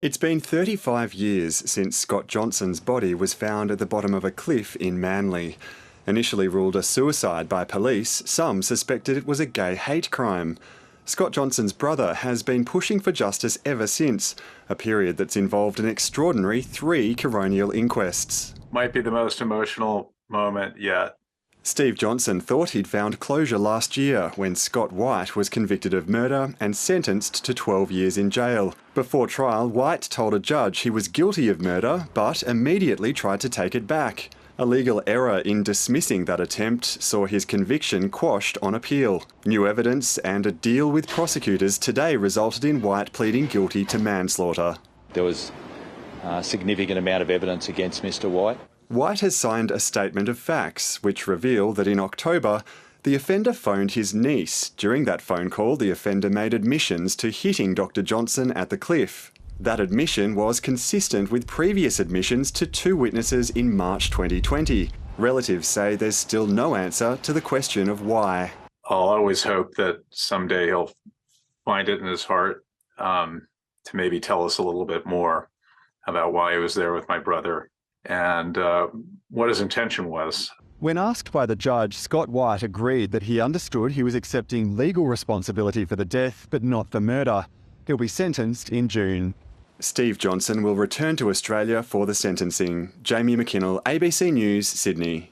It's been 35 years since Scott Johnson's body was found at the bottom of a cliff in Manly. Initially ruled a suicide by police, some suspected it was a gay hate crime. Scott Johnson's brother has been pushing for justice ever since, a period that's involved an extraordinary 3 coronial inquests. Might be the most emotional moment yet. Steve Johnson thought he'd found closure last year when Scott White was convicted of murder and sentenced to 12 years in jail. Before trial, White told a judge he was guilty of murder, but immediately tried to take it back. A legal error in dismissing that attempt saw his conviction quashed on appeal. New evidence and a deal with prosecutors today resulted in White pleading guilty to manslaughter. There was a significant amount of evidence against Mr. White. White has signed a statement of facts, which reveal that in October, the offender phoned his niece. During that phone call, the offender made admissions to hitting Dr. Johnson at the cliff. That admission was consistent with previous admissions to 2 witnesses in March 2020. Relatives say there's still no answer to the question of why. I'll always hope that someday he'll find it in his heart to maybe tell us a little bit more about why he was there with my brother and what his intention was. When asked by the judge, Scott White agreed that he understood he was accepting legal responsibility for the death, but not the murder. He'll be sentenced in June. Steve Johnson will return to Australia for the sentencing. Jamie McKinnell, ABC News, Sydney.